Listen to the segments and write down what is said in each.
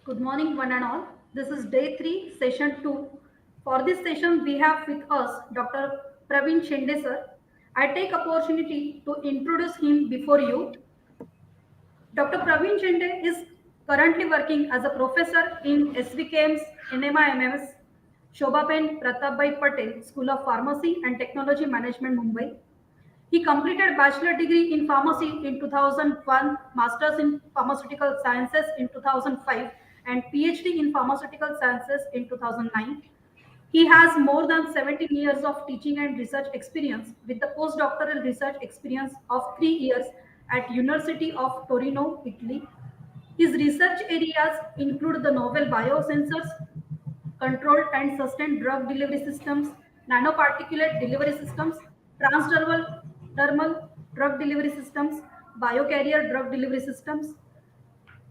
Good morning, one and all. This is day 3, session 2. For this session, we have with us Dr. Pravin Shende sir. I take opportunity to introduce him before you. Dr. Pravin Shende is currently working as a professor in SVKM's NMIMS, Shobhaben Pratapbhai Patel School of Pharmacy and Technology Management, Mumbai. He completed bachelor degree in pharmacy in 2001, masters in pharmaceutical sciences in 2005, and PhD in pharmaceutical sciences in 2009. He has more than 17 years of teaching and research experience with the postdoctoral research experience of 3 years at University of Torino, Italy. His research areas include the novel biosensors, controlled and sustained drug delivery systems, nanoparticulate delivery systems, transdermal dermal drug delivery systems, biocarrier drug delivery systems,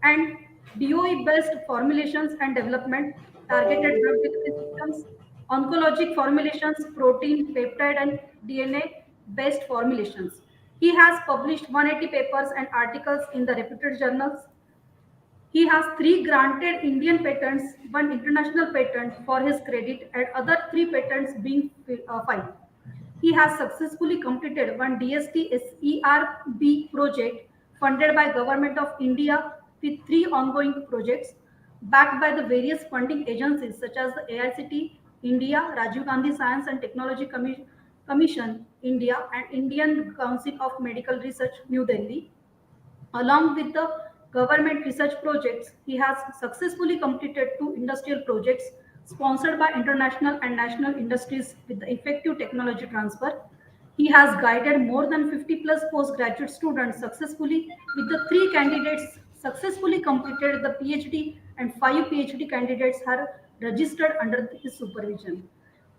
and DOE-based formulations and development, targeted drug delivery systems, oncologic formulations, protein, peptide, and DNA-based formulations. He has published 180 papers and articles in the reputed journals. He has 3 granted Indian patents, 1 international patent for his credit, and other 3 patents being filed. He has successfully completed 1 DST-SERB project funded by Government of India with 3 ongoing projects backed by the various funding agencies such as the AICT India, Rajiv Gandhi Science and Technology Commission India, and Indian Council of Medical Research, New Delhi. Along with the government research projects, he has successfully completed 2 industrial projects sponsored by international and national industries with the effective technology transfer. He has guided more than 50 plus postgraduate students successfully, with the 3 candidates successfully completed the PhD and 5 PhD candidates are registered under his supervision.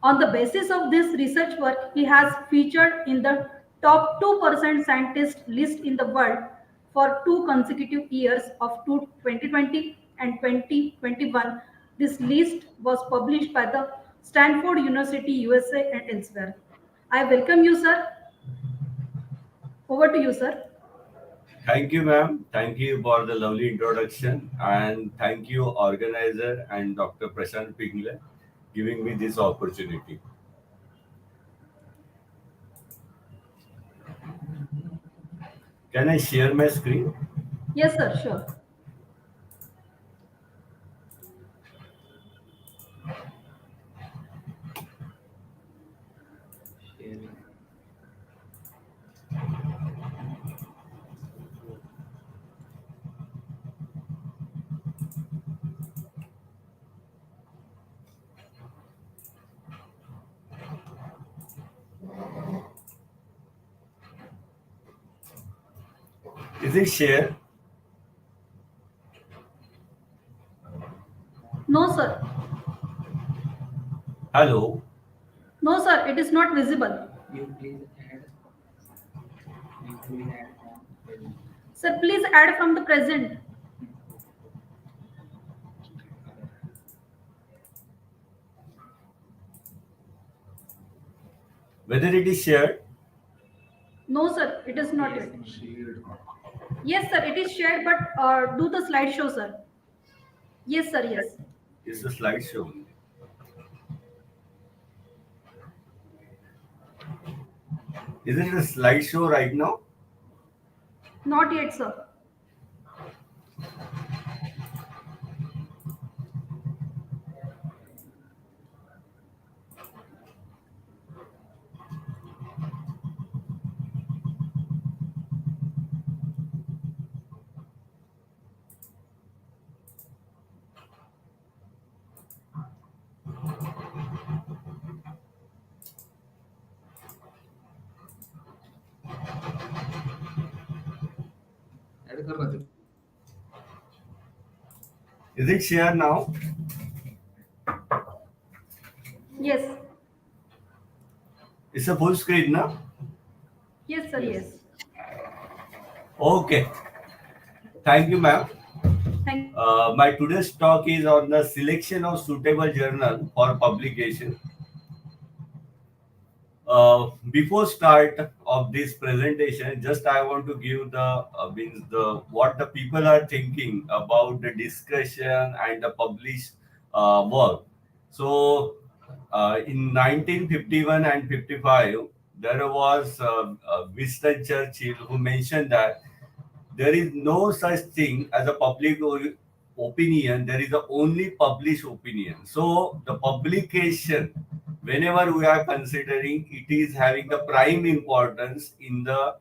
On the basis of this research work, he has featured in the top 2% scientist list in the world for 2 consecutive years of 2020 and 2021. This list was published by the Stanford University, USA, and elsewhere. I welcome you, sir. Over to you, sir. Thank you, ma'am. Thank you for the lovely introduction, and thank you, organizer and Dr. Prashant Pingle, giving me this opportunity. Can I share my screen? Yes, sir, sure. Is it shared? No, sir. Hello. No, sir, it is not visible. Sir, please add from the present. Whether it is shared? No, sir, it is not yet. Yes, sir, it is shared, but do the slideshow, sir. Yes, sir, yes. It's a slideshow. Is it a slideshow right now? Not yet, sir. Is it shared now? Yes. It's a full screen now? Yes, sir, yes. Okay. Thank you, ma'am. Thank My today's talk is on the selection of suitable journal for publication. Before start, of this presentation, just I want to give the means the what the people are thinking about the discussion and the published work. So in 1951 and 55, there was Winston Churchill who mentioned that there is no such thing as a public opinion. There is a only published opinion. So the publication, whenever we are considering, it is having the prime importance in the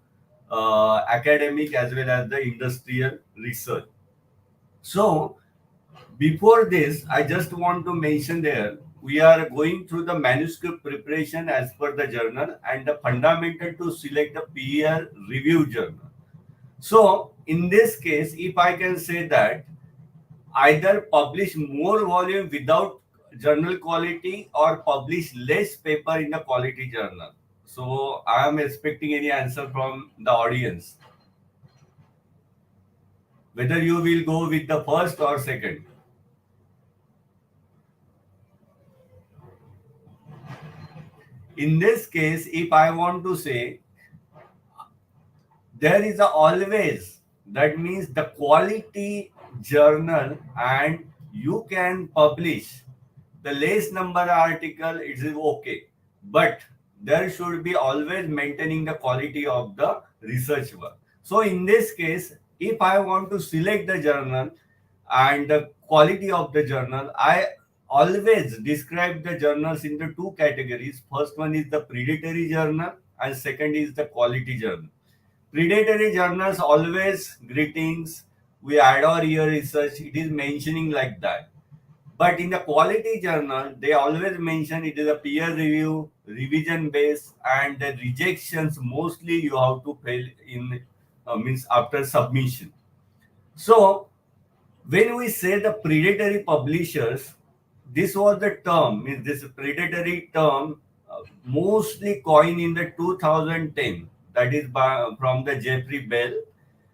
academic as well as the industrial research. So before this, I just want to mention there, we are going through the manuscript preparation as per the journal and the fundamental to select the peer review journal. So in this case, if I can say that either publish more volume without journal quality or publish less paper in the quality journal. So I am expecting any answer from the audience, whether you will go with the first or second. In this case, if I want to say, there is a always, that means the quality journal, and you can publish the less number article, it is okay, but there should be always maintaining the quality of the research work. So in this case, if I want to select the journal and the quality of the journal, I always describe the journals into two categories. First one is the predatory journal and second is the quality journal. Predatory journals always greetings, we adore your research, it is mentioning like that. But in the quality journal, they always mention it is a peer review, revision based, and the rejections mostly you have to fail in means after submission. So when we say the predatory publishers, this was the term, means this predatory term mostly coined in the 2010, that is from the Jeffrey Bell.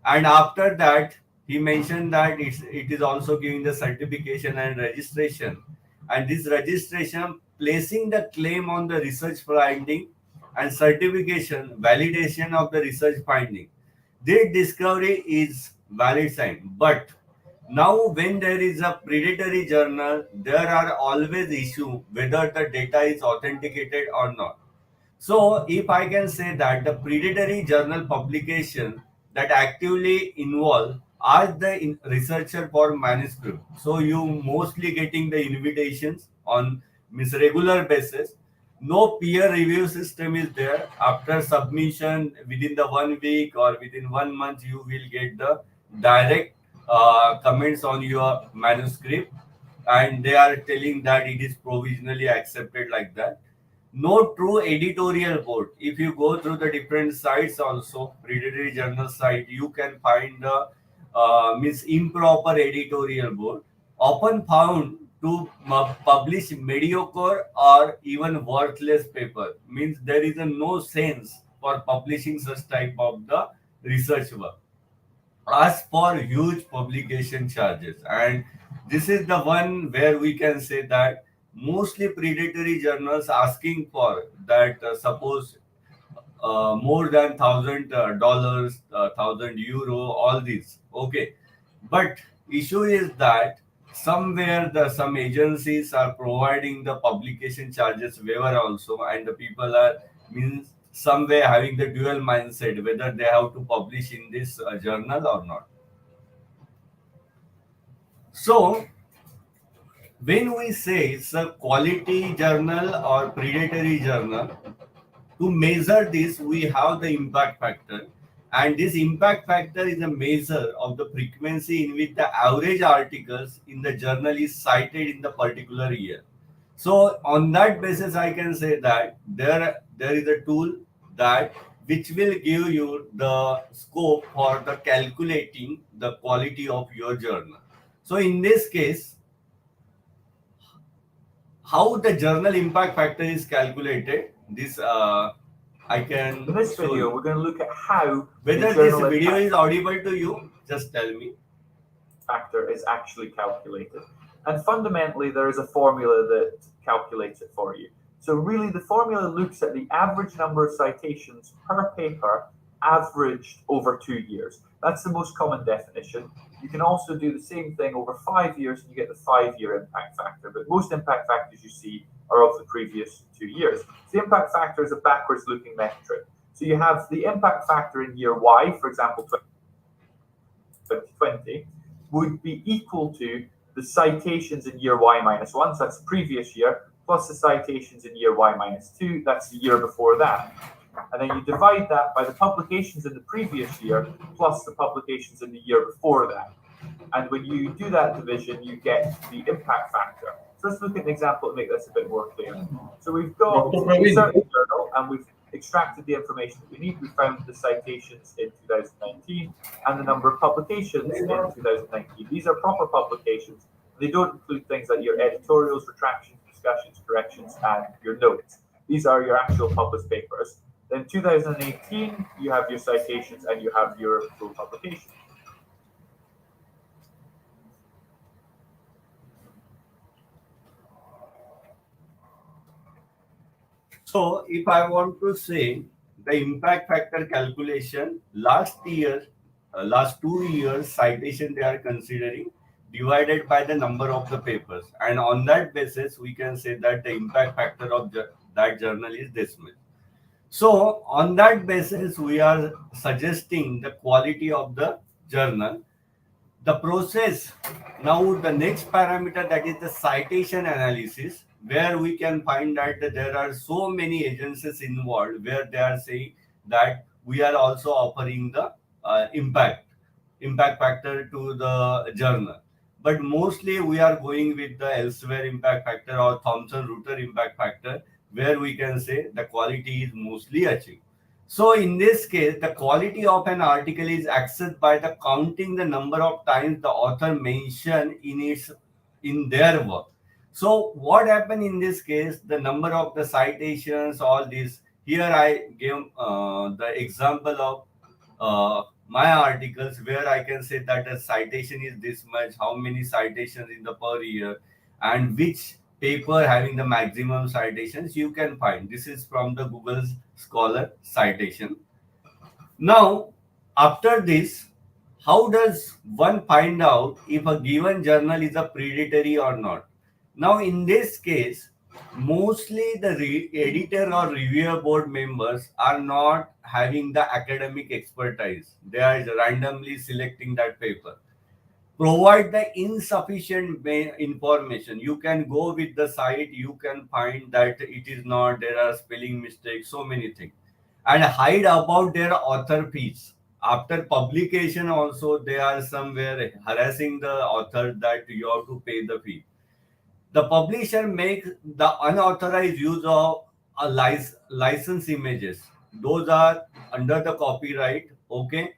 And after that, he mentioned that it is also giving the certification and registration. And this registration placing the claim on the research finding and certification, validation of the research finding. This discovery is valid sign. But now when there is a predatory journal, there are always issue whether the data is authenticated or not. So, if I can say that the predatory journal publication that actively involve ask the researcher for manuscript. So, you mostly getting the invitations on means regular basis. No peer review system is there. After submission, within the 1 week or within 1 month, you will get the direct comments on your manuscript, and they are telling that it is provisionally accepted like that. No true editorial board. If you go through the different sites also, predatory journal site, you can find the means improper editorial board, often found to publish mediocre or even worthless paper. Means there is a no sense for publishing such type of the research work. Ask for huge publication charges, and this is the one where we can say that mostly predatory journals asking for that suppose more than $1,000, €1,000, all these. Okay, but issue is that somewhere the some agencies are providing the publication charges waiver also, and the people are means somewhere having the dual mindset whether they have to publish in this journal or not. So when we say it's a quality journal or predatory journal, to measure this, we have the impact factor. And this impact factor is a measure of the frequency in which the average articles in the journal is cited in the particular year. So on that basis, I can say that there is a tool that which will give you the scope for the calculating the quality of your journal. So in this case, how the journal impact factor is calculated, this I In can this show video, you. we're going to look at how Whether the this journal video impact is audible to you, just tell me. factor is actually calculated. And fundamentally, there is a formula that calculates it for you. So really the formula looks at the average number of citations per paper averaged over 2 years. That's the most common definition. You can also do the same thing over 5 years and you get the 5-year impact factor. But most impact factors you see are of the previous 2 years. So the impact factor is a backwards looking metric. So you have the impact factor in year Y, for example, 2020, would be equal to the citations in year Y minus 1, so that's the previous year, plus the citations in year Y minus 2, that's the year before that. And then you divide that by the publications in the previous year plus the publications in the year before that. And when you do that division, you get the impact factor. So let's look at an example to make this a bit more clear. So we've got Dr. a Pravin. certain journal and we've extracted the information that we need. We found the citations in 2019 and the number of publications in 2019. These are proper publications. They don't include things like your editorials, retractions, discussions, corrections, and your notes. These are your actual published papers. Then 2018, you have your citations and you have your full publication. So if I want to say the impact factor calculation, last 2 years citation they are considering divided by the number of the papers, and on that basis we can say that the impact factor of that journal is this much. So on that basis we are suggesting the quality of the journal. The process, now the next parameter, that is the citation analysis, where we can find out that there are so many agencies involved where they are saying that we are also offering the impact factor to the journal, but mostly we are going with the elsewhere impact factor or Thomson Reuters impact factor, where we can say the quality is mostly achieved. So in this case, the quality of an article is accessed by the counting the number of times the author mentioned in their work. So what happened in this case, the number of the citations, all this. Here I gave the example of my articles, where I can say that the citation is this much, how many citations in the per year, and which paper having the maximum citations you can find. This is from the Google Scholar citation. Now, after this, how does one find out if a given journal is a predatory or not? Now, in this case, mostly the editor or reviewer board members are not having the academic expertise. They are randomly selecting that paper. Provide the insufficient information. You can go with the site, you can find that it is not, there are spelling mistakes, so many things, and hide about their author fees. After publication also, they are somewhere harassing the author that you have to pay the fee. The publisher makes the unauthorized use of a license images. Those are under the copyright. Okay,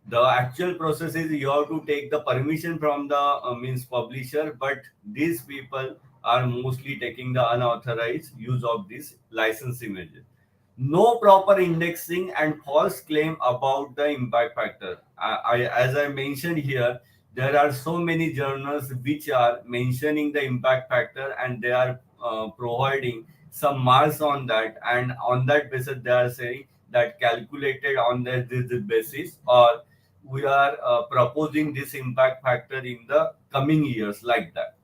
the actual process is you have to take the permission from the means publisher, but these people are mostly taking the unauthorized use of these license images. No proper indexing and false claim about the impact factor. As I mentioned here, there are so many journals which are mentioning the impact factor, and they are providing some marks on that, and on that basis they are saying that calculated on this basis, or we are proposing this impact factor in the coming years, like that.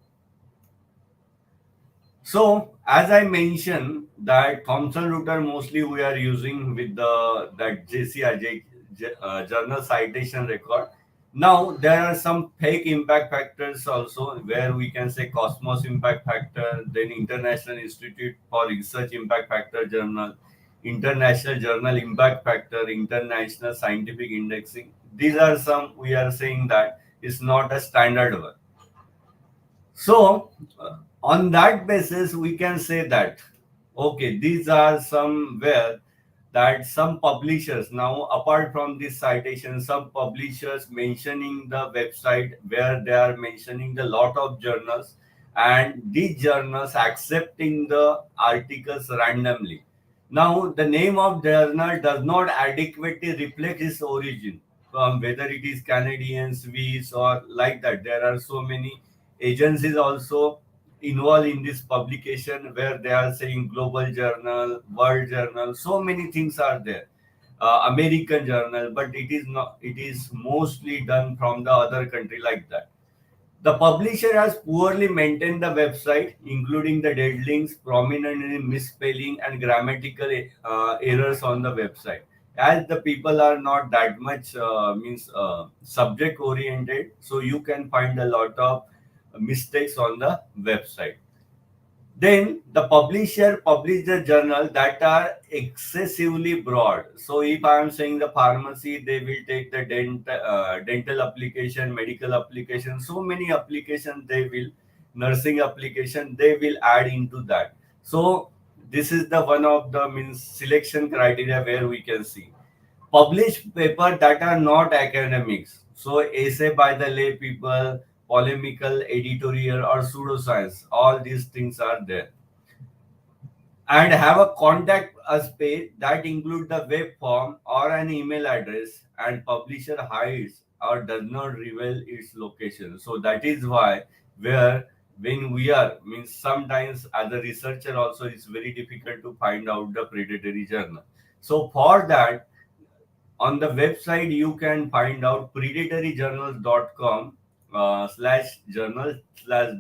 So as I mentioned that Thomson Reuters mostly we are using with the that JCI journal citation record. Now there are some fake impact factors also, where we can say Cosmos impact factor, then International Institute for Research impact factor journal, International Journal impact factor, International Scientific indexing. These are some we are saying that is not a standard one. So, on that basis, we can say that, okay, these are somewhere that some publishers, now apart from this citation, some publishers mentioning the website where they are mentioning the lot of journals, and these journals accepting the articles randomly. Now, the name of journal does not adequately reflect its origin, from whether it is Canadian, Swiss, or like that. There are so many agencies also involved in this publication where they are saying global journal, world journal, so many things are there. American journal, but it is not. It is mostly done from the other country like that. The publisher has poorly maintained the website, including the dead links, prominently misspelling, and grammatical errors on the website. As the people are not that much means subject oriented, so you can find a lot of mistakes on the website. Then the publisher publish the journal that are excessively broad. So if I am saying the pharmacy, they will take the dental application, medical application, so many applications they will, nursing application they will add into that. So this is the one of the means selection criteria where we can see publish paper that are not academics. So essay by the lay people, polemical, editorial, or pseudoscience. All these things are there. And have a contact us page that include the web form or an email address, and publisher hides or does not reveal its location. So that is why where when we are means sometimes as a researcher also it's very difficult to find out the predatory journal. So for that on the website you can find out predatoryjournals.com slash journal slash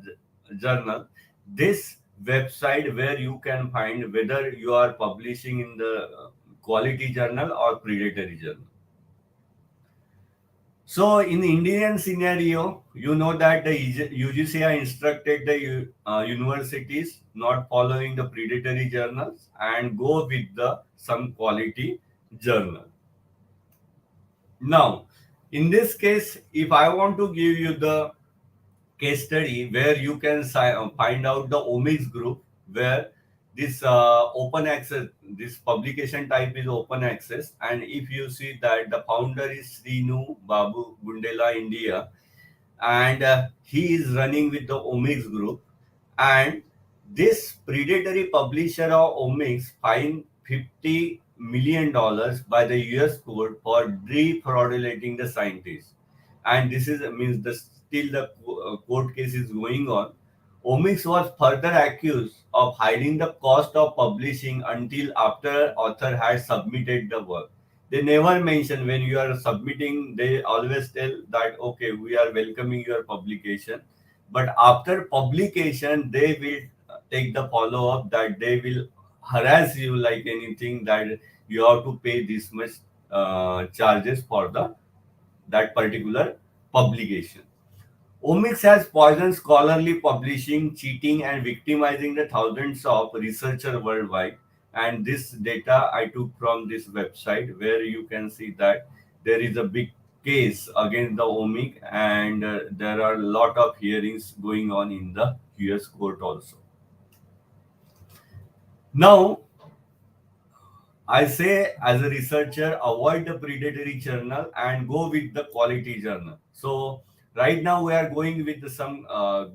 journal. This website where you can find whether you are publishing in the quality journal or predatory journal. So in the Indian scenario, you know that the UGCI instructed the universities not following the predatory journals and go with the some quality journal. Now, in this case, if I want to give you the case study where you can find out the omics group where this open access, this publication type is open access, and if you see that the founder is Srinu Babu Gundela India, and he is running with the omics group, and this predatory publisher of omics fined $50 million by the US court for defraudulating the scientists. And this is means the still the court case is going on. Omics was further accused of hiding the cost of publishing until after author had submitted the work. They never mention when you are submitting, they always tell that okay, we are welcoming your publication. But after publication, they will take the follow up that they will harass you like anything that you have to pay this much charges for the that particular publication. Omics has poisoned scholarly publishing, cheating, and victimizing the thousands of researchers worldwide. And this data I took from this website, where you can see that there is a big case against the Omic, and there are a lot of hearings going on in the US court also. Now, I say as a researcher, avoid the predatory journal and go with the quality journal. So right now we are going with some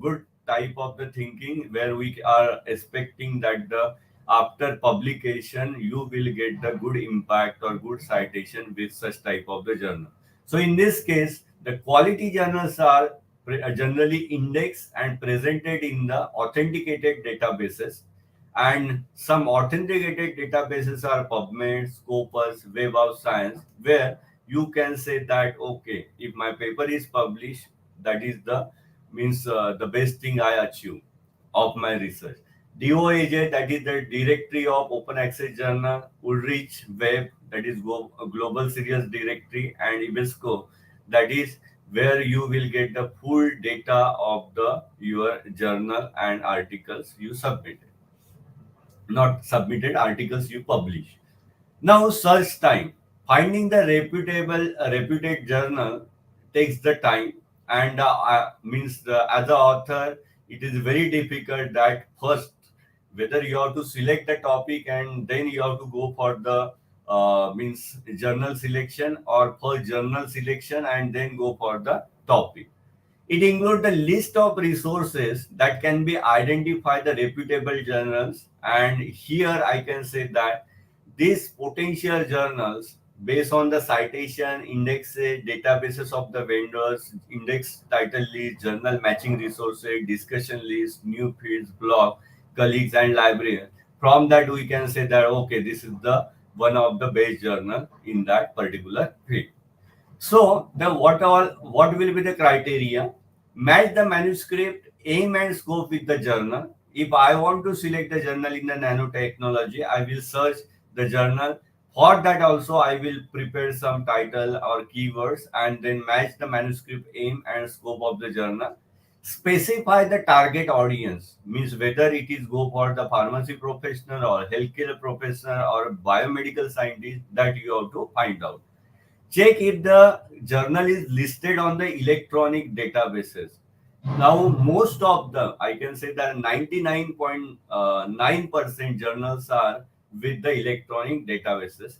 good type of the thinking where we are expecting that the after publication you will get the good impact or good citation with such type of the journal. So in this case, the quality journals are generally indexed and presented in the authenticated databases, and some authenticated databases are PubMed, Scopus, Web of Science, where you can say that okay, if my paper is published, that is the means the best thing I achieve of my research. DOAJ, that is the Directory of Open Access Journal, Ulrich Web, that is Global Serious Directory, and IBESCO, that is where you will get the full data of the your journal and articles you submitted, not submitted articles you publish. Now, search time. Finding the reputed journal takes the time, and means as an author, it is very difficult that first whether you have to select the topic and then you have to go for the means journal selection, or for journal selection and then go for the topic. It includes the list of resources that can be identify the reputable journals. And here I can say that these potential journals based on the citation, index databases of the vendors, index title list, journal matching resources, discussion list, new feeds, blog, colleagues, and librarian. From that, we can say that okay, this is the one of the best journal in that particular field. So the what will be the criteria? Match the manuscript, aim and scope with the journal. If I want to select the journal in the nanotechnology, I will search the journal. For that also I will prepare some title or keywords and then match the manuscript aim and scope of the journal. Specify the target audience, means whether it is go for the pharmacy professional or healthcare professional or biomedical scientist, that you have to find out. Check if the journal is listed on the electronic databases. Now, most of them, I can say that 99.9% journals are with the electronic databases.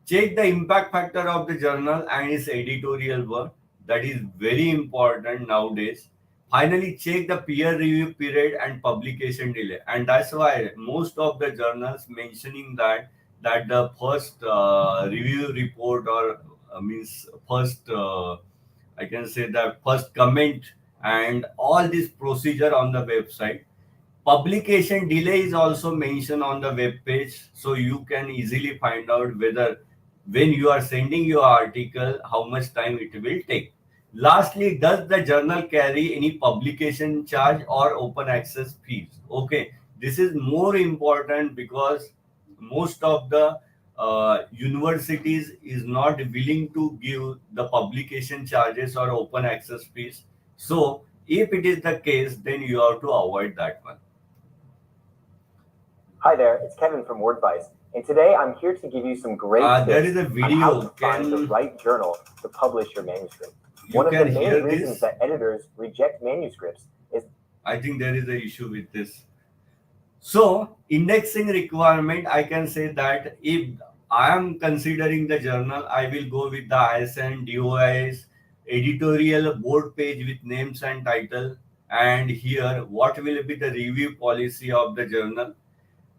Check the impact factor of the journal and its editorial work. That is very important nowadays. Finally, check the peer review period and publication delay. And that's why most of the journals mentioning that the first review report or means first I can say that first comment and all this procedure on the website. Publication delay is also mentioned on the web page, so you can easily find out whether when you are sending your article, how much time it will take. Lastly, does the journal carry any publication charge or open access fees? Okay, this is more important because most of the universities is not willing to give the publication charges or open access fees. So if it is the case, then you have to avoid that one. Hi there, it's Kevin from WordVice, and today I'm here to give you some great There tips is a on video. how to find the Can right journal to publish your manuscript. you One of the can main hear reasons this? that editors reject manuscripts is I think there is a issue with this. So indexing requirement, I can say that if I am considering the journal, I will go with the ISN, DOIs, editorial board page with names and title. And here, what will be the review policy of the journal?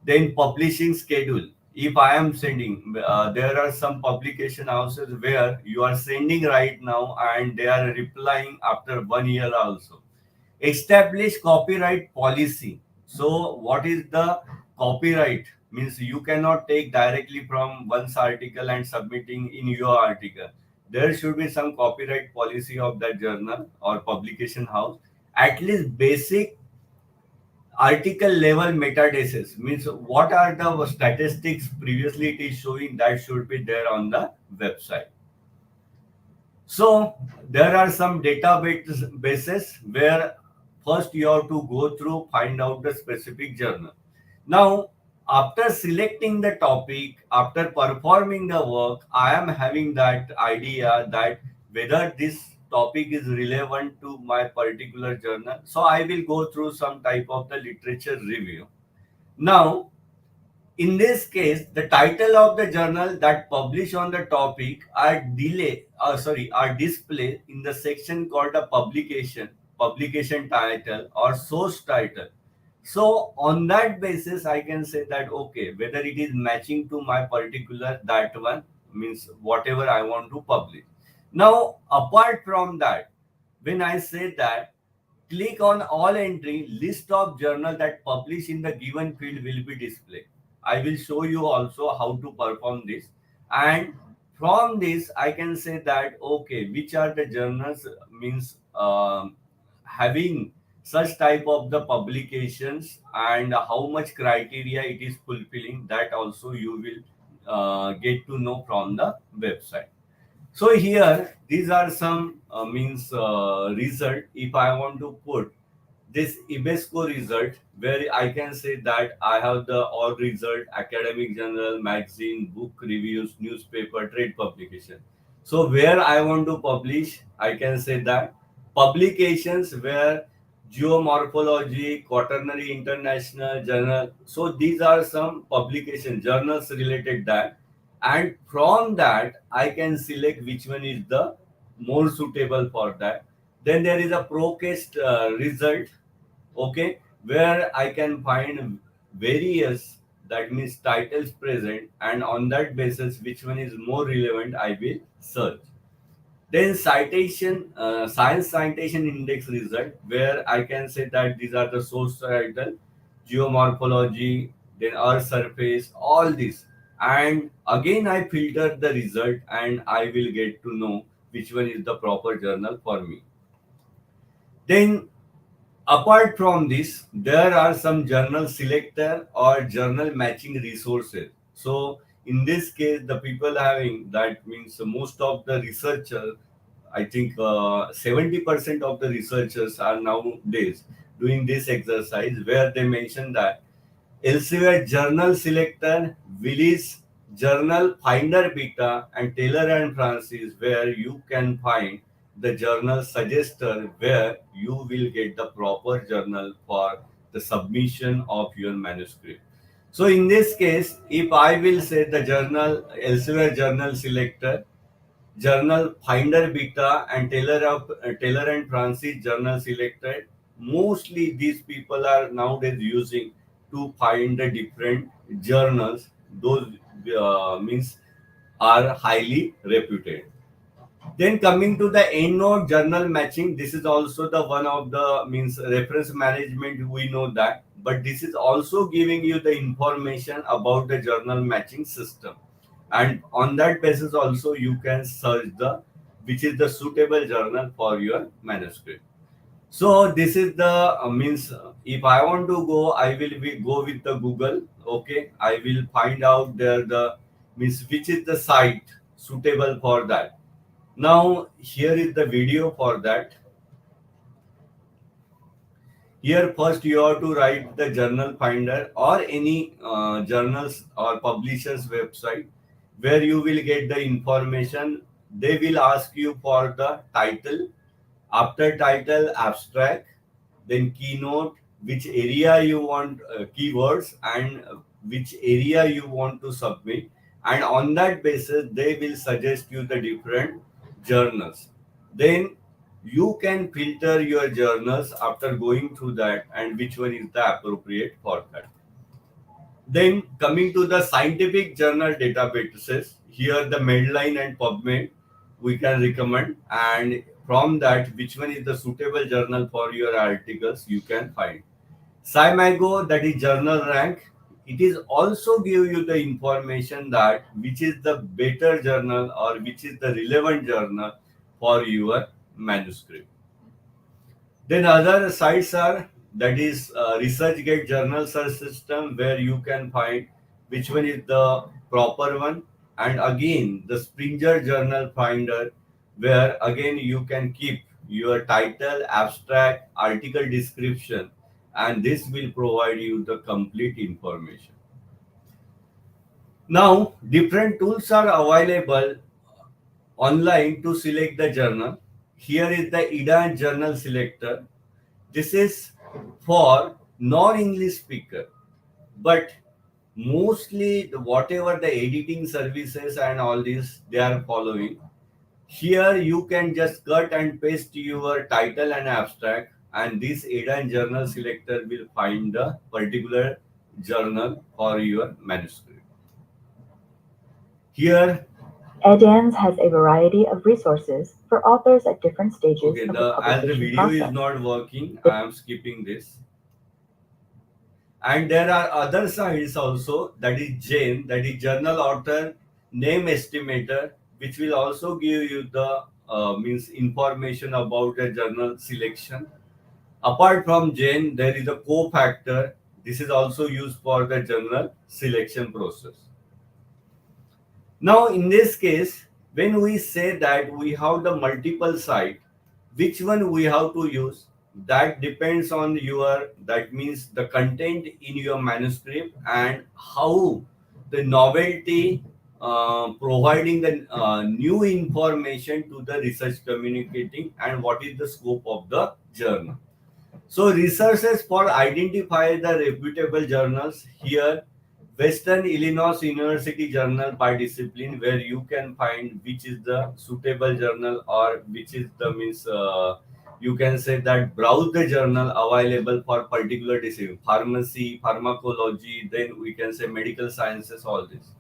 Then publishing schedule. If I am sending, there are some publication houses where you are sending right now and they are replying after 1 year also. Establish copyright policy. So what is the copyright? Means you cannot take directly from one's article and submitting in your article. There should be some copyright policy of that journal or publication house. At least basic article level metadata, means what are the statistics previously it is showing, that should be there on the website. So there are some databases where first you have to go through, find out the specific journal. Now, after selecting the topic, after performing the work, I am having that idea that whether this topic is relevant to my particular journal. So I will go through some type of the literature review. Now, in this case, the title of the journal that publish on the topic are displayed in the section called a publication title or source title. So on that basis, I can say that okay, whether it is matching to my particular that one, means whatever I want to publish. Now, apart from that, when I say that, click on all entry, list of journal that publish in the given field will be displayed. I will show you also how to perform this. And from this, I can say that, okay, which are the journals, means having such type of the publications and how much criteria it is fulfilling, that also you will get to know from the website. So here, these are some means result. If I want to put this IBESCO result, where I can say that I have the all result, academic journal, magazine, book reviews, newspaper, trade publication. So where I want to publish, I can say that publications where geomorphology, quaternary international journal. So these are some publication journals related that, and from that I can select which one is the more suitable for that. Then there is a procast result, okay, where I can find various that means titles present, and on that basis which one is more relevant I will search. Then science citation index result, where I can say that these are the source title, geomorphology, then earth surface, all this. And again I filter the result and I will get to know which one is the proper journal for me. Then apart from this, there are some journal selector or journal matching resources. So in this case, the people having that means most of the researchers, I think 70% of the researchers are nowadays doing this exercise where they mention that elsewhere journal selector, Willis, journal finder beta, and Taylor and Francis, where you can find the journal suggester where you will get the proper journal for the submission of your manuscript. So in this case, if I will say the journal elsewhere journal selector, journal finder beta, and Taylor and Francis journal selected, mostly these people are nowadays using to find the different journals. Those means are highly reputed. Then coming to the EndNote journal matching, this is also the one of the means reference management, we know that, but this is also giving you the information about the journal matching system, and on that basis also you can search the which is the suitable journal for your manuscript. So this is the means if I want to go, I will go with the Google. Okay, I will find out there the means which is the site suitable for that. Now here is the video for that. Here first you have to write the journal finder or any journals or publishers website where you will get the information. They will ask you for the title, after title abstract, then keynote, which area you want keywords, and which area you want to submit, and on that basis they will suggest you the different journals. Then you can filter your journals after going through that and which one is the appropriate for that. Then coming to the scientific journal databases, here the Medline and PubMed we can recommend, and from that which one is the suitable journal for your articles you can find. Scimago, that is journal rank, it is also give you the information that which is the better journal or which is the relevant journal for your manuscript. Then other sites are that is ResearchGate journal search system where you can find which one is the proper one, and again the Springer journal finder where again you can keep your title, abstract, article description, and this will provide you the complete information. Now different tools are available online to select the journal. Here is the IDA journal selector. This is for non-English speaker, but mostly whatever the editing services and all this they are following. Here you can just cut and paste your title and abstract, and this ADA journal selector will find the particular journal for your manuscript. Here, EDANS has a variety of resources for authors at different stages okay, of the as the publication video is process. not working, I am skipping this. And there are other sites also, that is JANE, that is Journal Author Name Estimator, which will also give you the means information about the journal selection. Apart from JANE, there is a cofactor. This is also used for the journal selection process. Now, in this case, when we say that we have the multiple site, which one we have to use, that depends on your, that means the content in your manuscript and how the novelty providing the new information to the research communicating and what is the scope of the journal. So resources for identify the reputable journals here, Western Illinois University Journal by discipline, where you can find which is the suitable journal or which is the means you can say that browse the journal available for particular discipline, pharmacy, pharmacology, then we can say medical sciences, all this.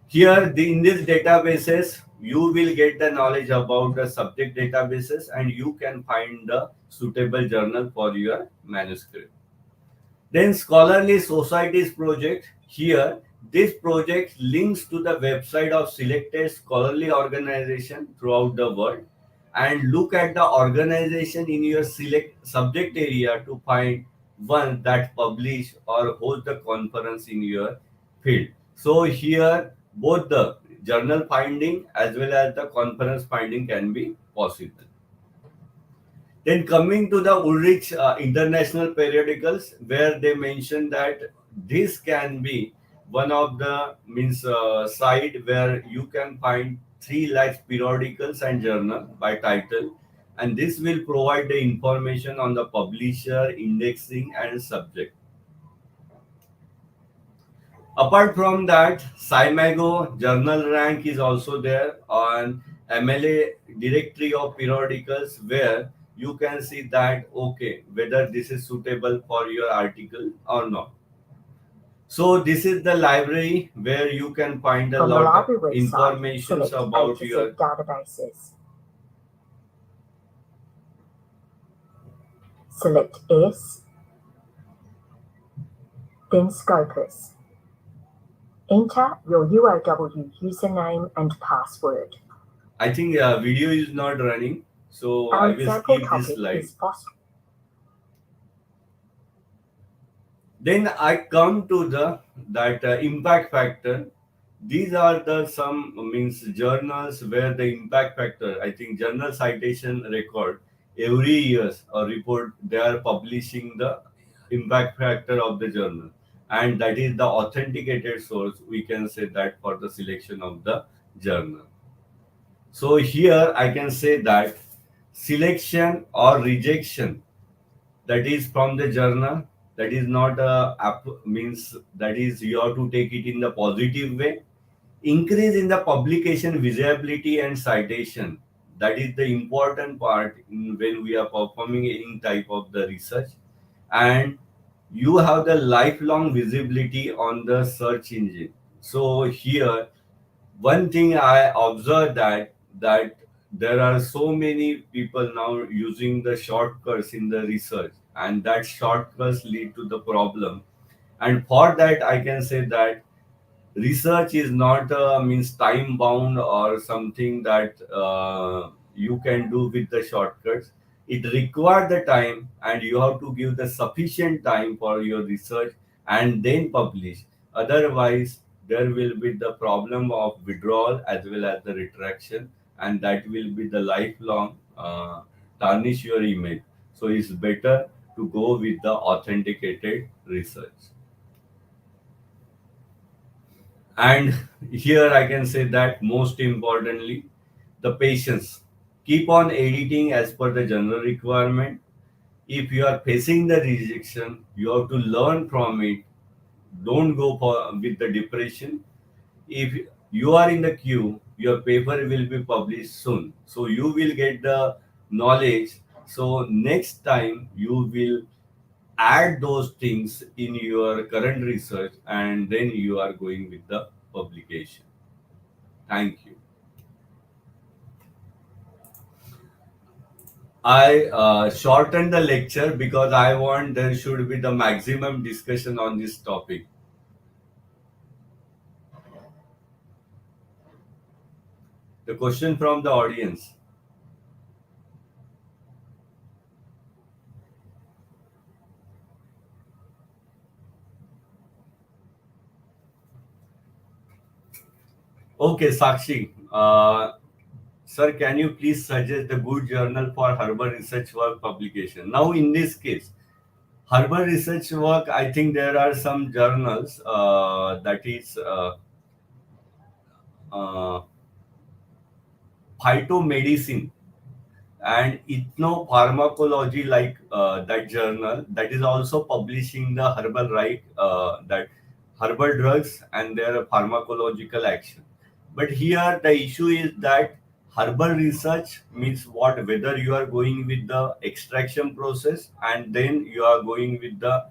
Here, in these databases, you will get the knowledge about the subject databases and you can find the suitable journal for your manuscript. Then scholarly societies project. Here, this project links to the website of selected scholarly organization throughout the world and look at the organization in your select subject area to find one that publish or host the conference in your field. So here both the journal finding as well as the conference finding can be possible. Then coming to the Ulrich international periodicals, where they mention that this can be one of the means site where you can find 3 lakh periodicals and journal by title, and this will provide the information on the publisher, indexing, and subject. Apart from that, Scimago journal rank is also there on MLA directory of periodicals where you can see that okay whether this is suitable for your article or not. So this is the library where you can find a On the lot of library website, information select A about to Z your databases. Select S, then Scopus. Enter your UOW username and password. I think video is not running, so Our I will example skip this topic slide. is fostering. Then I come to the that impact factor. These are the some means journals where the impact factor. I think journal citation record every years or report they are publishing the impact factor of the journal, and that is the authenticated source. We can say that for the selection of the journal. So here I can say that selection or rejection that is from the journal, that is not a means that is you have to take it in the positive way. Increase in the publication visibility and citation, that is the important part in when we are performing any type of the research. And you have the lifelong visibility on the search engine. So here one thing I observed that there are so many people now using the shortcuts in the research, and that shortcuts lead to the problem. And for that, I can say that research is not means time bound or something that you can do with the shortcuts. It requires the time, and you have to give the sufficient time for your research and then publish. Otherwise there will be the problem of withdrawal as well as the retraction, and that will be the lifelong tarnish your image. So it's better to go with the authenticated research. And here I can say that most importantly, the patience. Keep on editing as per the general requirement. If you are facing the rejection, you have to learn from it. Don't go with the depression. If you are in the queue, your paper will be published soon. So you will get the knowledge. So next time you will add those things in your current research and then you are going with the publication. Thank you. I shortened the lecture because I want there should be the maximum discussion on this topic. The question from the audience. Okay, Sakshi. Sir, can you please suggest a good journal for herbal research work publication? Now, in this case, herbal research work, I think there are some journals that is uh, phytomedicine and ethnopharmacology, like that journal that is also publishing the herbal right that herbal drugs and their pharmacological action. But here the issue is that Herbal research means what? Whether you are going with the extraction process and then you are going with the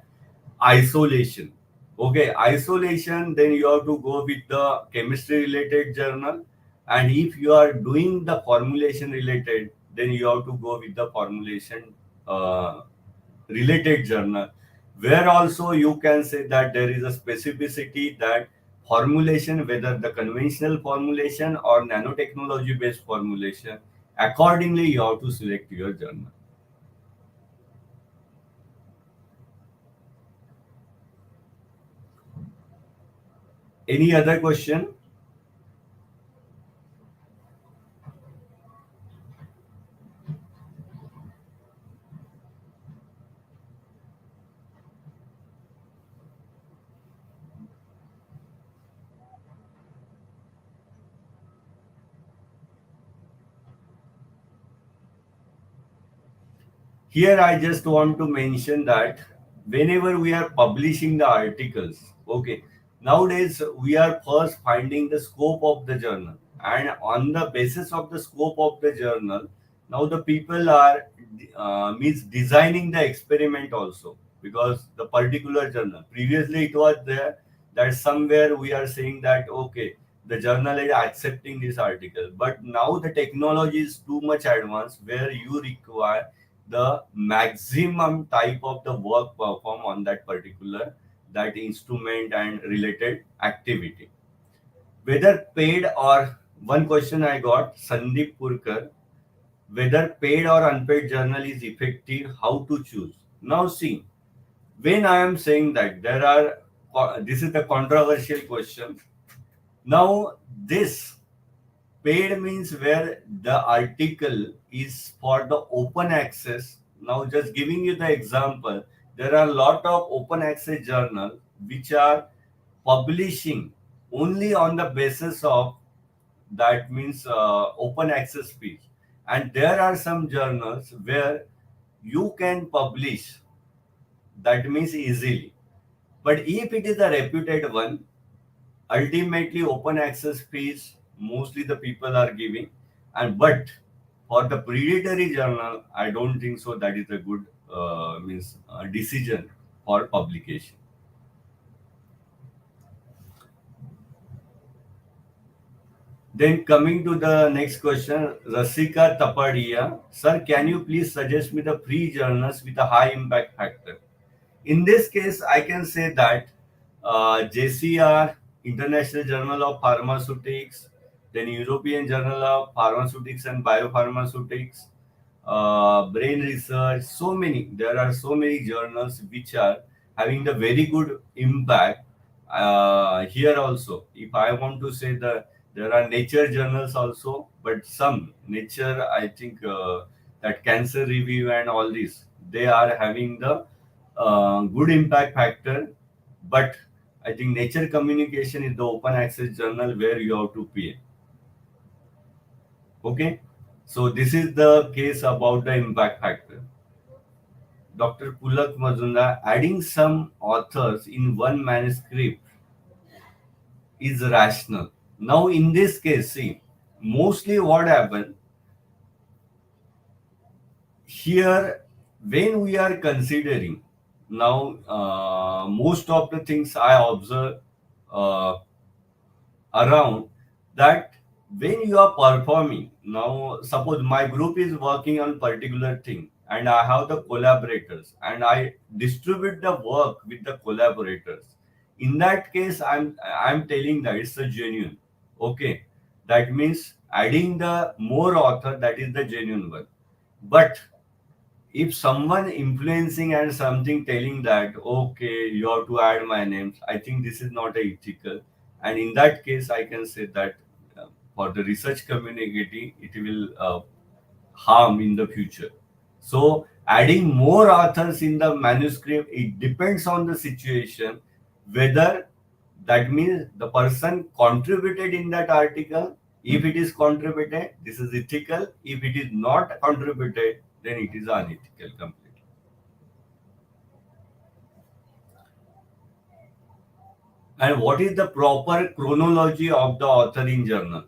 isolation. Okay, isolation, then you have to go with the chemistry related journal. And if you are doing the formulation related, then you have to go with the formulation related journal, where also you can say that there is a specificity that formulation, whether the conventional formulation or nanotechnology based formulation, accordingly you have to select your journal. Any other question? Here I just want to mention that whenever we are publishing the articles, okay, nowadays we are first finding the scope of the journal, and on the basis of the scope of the journal, now the people are means designing the experiment also, because the particular journal, previously it was there that somewhere we are saying that okay, the journal is accepting this article, but now the technology is too much advanced where you require the maximum type of the work performed on that particular that instrument and related activity, whether paid or. One question I got, Sandeep Purkar, whether paid or unpaid journal is effective, how to choose. Now see, when I am saying that there are this is the controversial question. Now this paid means where the article is for the open access. Now, just giving you the example, there are a lot of open access journals which are publishing only on the basis of that means open access speech. And there are some journals where you can publish that means easily. But if it is a reputed one, ultimately open access fees mostly the people are giving, and but for the predatory journal I don't think so that is a good means decision for publication. Then coming to the next question, Rasika Tapadia, sir, can you please suggest me the free journals with a high impact factor? In this case, I can say that JCR, International Journal of Pharmaceutics, then European Journal of Pharmaceutics and Biopharmaceutics, Brain Research, so many. There are so many journals which are having the very good impact. Here also, if I want to say that there are nature journals also, but some nature, I think that Cancer Review and all this, they are having the good impact factor, but I think Nature Communication is the open access journal where you have to pay. Okay, so this is the case about the impact factor. Dr. Pulak Mazumdar, adding some authors in one manuscript is rational. Now, in this case, see, mostly what happened here when we are considering now, most of the things I observe uh, around that when you are performing, now suppose my group is working on particular thing and I have the collaborators and I distribute the work with the collaborators, in that case I'm telling that it's a genuine. Okay, that means adding the more author, that is the genuine one. But if someone influencing and something telling that okay you have to add my names, I think this is not ethical, and in that case I can say that for the research community it will harm in the future. So adding more authors in the manuscript, it depends on the situation, whether that means the person contributed in that article. If it is contributed, this is ethical. If it is not contributed, then it is unethical completely. And what is the proper chronology of the authoring journal?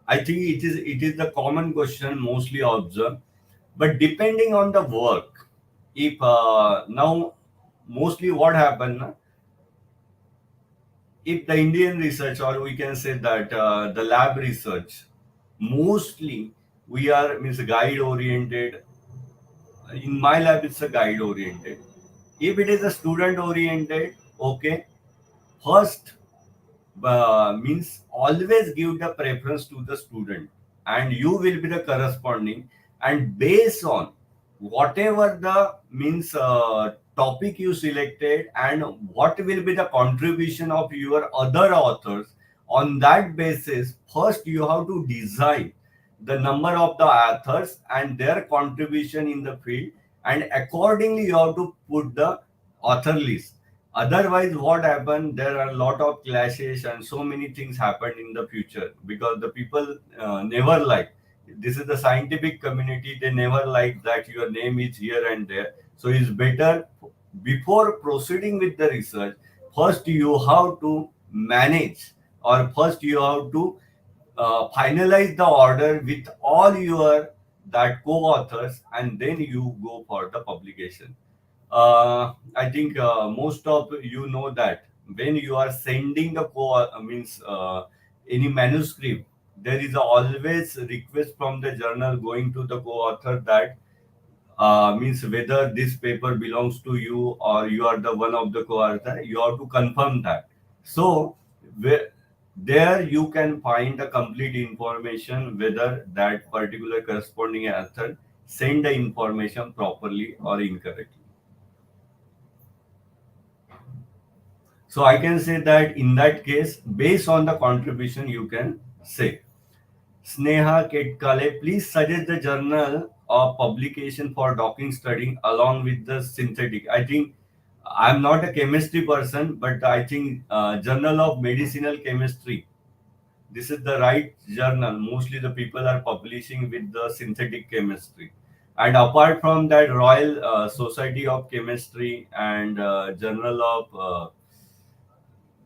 I think it is the common question mostly observed, but depending on the work, if now mostly what happen, na, if the Indian research, or we can say that the lab research, mostly we are means guide oriented. In my lab, it's a guide oriented. If it is a student oriented, okay, first means always give the preference to the student, and you will be the corresponding, and based on whatever the means topic you selected and what will be the contribution of your other authors, on that basis first you have to design the number of the authors and their contribution in the field, and accordingly you have to put the author list. Otherwise what happened, there are a lot of clashes and so many things happened in the future, because the people never like, this is the scientific community, they never like that your name is here and there. So it's better, before proceeding with the research, first you have to manage, or first you have to finalize the order with all your that co-authors, and then you go for the publication. I think most of you know that when you are sending the means any manuscript, there is always request from the journal going to the co-author that means whether this paper belongs to you or you are the one of the co-author. You have to confirm that. So where, there you can find the complete information whether that particular corresponding author send the information properly or incorrectly. So I can say that in that case, based on the contribution, you can say. Sneha Ketkale, please suggest the journal or publication for docking studying along with the synthetic. I think I'm not a chemistry person, but I think Journal of Medicinal Chemistry. This is the right journal. Mostly the people are publishing with the synthetic chemistry. And apart from that, Royal Society of Chemistry and Journal of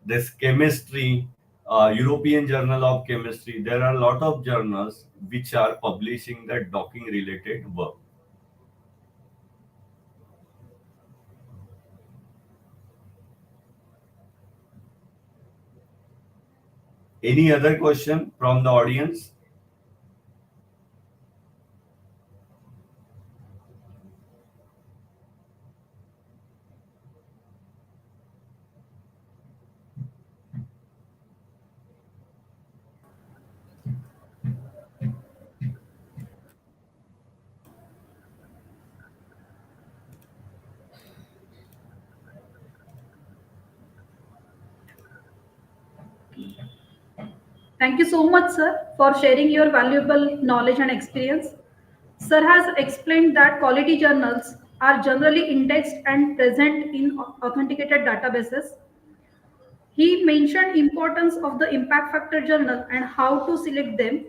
this chemistry, European Journal of Chemistry, there are a lot of journals which are publishing the docking related work. Any other question from the audience? Thank you so much, sir, for sharing your valuable knowledge and experience. Sir has explained that quality journals are generally indexed and present in authenticated databases. He mentioned importance of the impact factor journal and how to select them.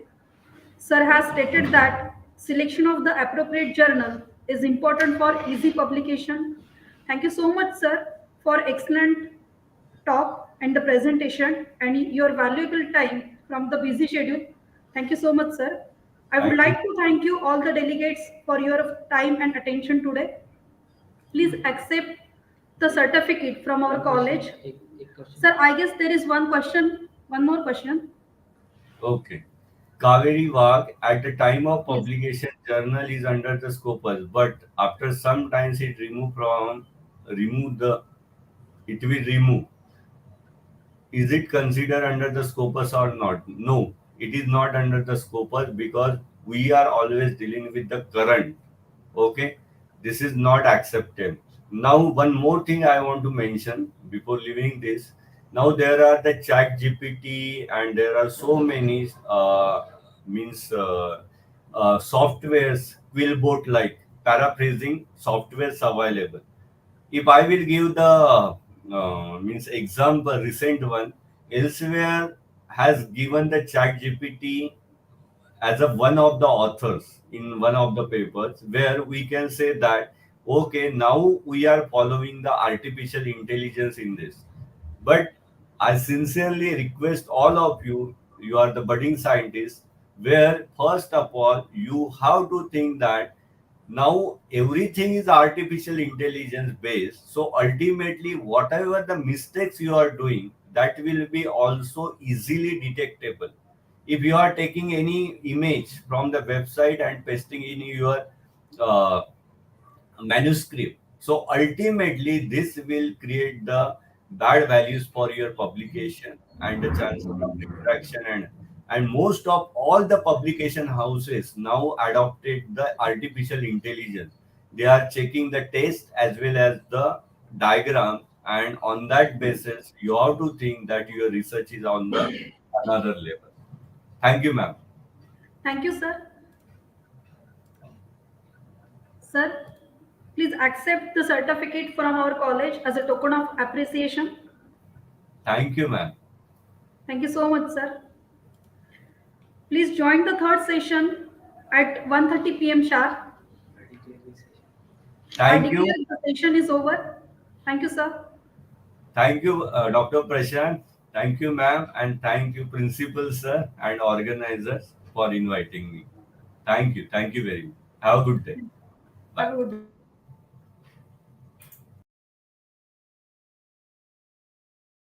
Sir has stated that selection of the appropriate journal is important for easy publication. Thank you so much, sir, for excellent talk and the presentation and your valuable time from the busy schedule. Thank you so much, sir. I would Thank you. like to thank you all the delegates for your time and attention today. Please accept the certificate from our college. Sir, I guess there is one question, one more question. Okay. Kaveri Wag, at the time of Yes. publication, journal is under the Scopus, but after some times remove the it will remove. Is it considered under the Scopus or not? No, it is not under the Scopus, because we are always dealing with the current. Okay, this is not accepted. Now one more thing I want to mention before leaving this. Now there are the chat gpt, and there are so many means softwares, quillbot like paraphrasing softwares available. If I will give the means example, recent one, elsewhere has given the chat gpt as a one of the authors in one of the papers, where we can say that okay, now we are following the artificial intelligence in this. But I sincerely request all of you, you are the budding scientists, where first of all you have to think that now everything is artificial intelligence based, so ultimately whatever the mistakes you are doing, that will be also easily detectable. If you are taking any image from the website and pasting in your uh, manuscript, so ultimately this will create the bad values for your publication and the chances of distraction. And most of all the publication houses now adopted the artificial intelligence. They are checking the text as well as the diagram, and on that basis you have to think that your research is on the another level. Thank you, ma'am. Thank you, sir. Sir, please accept the certificate from our college as a token of appreciation. Thank you, ma'am. Thank you so much, sir. Please join the third session at 1:30 p.m. sharp. I Thank you. declare the session is over. Thank you, sir. Thank you, Dr. Prashant. Thank you, ma'am, and thank you, principal sir and organizers for inviting me. Thank you. Thank you very much. Have a good day. Have Bye. a good day.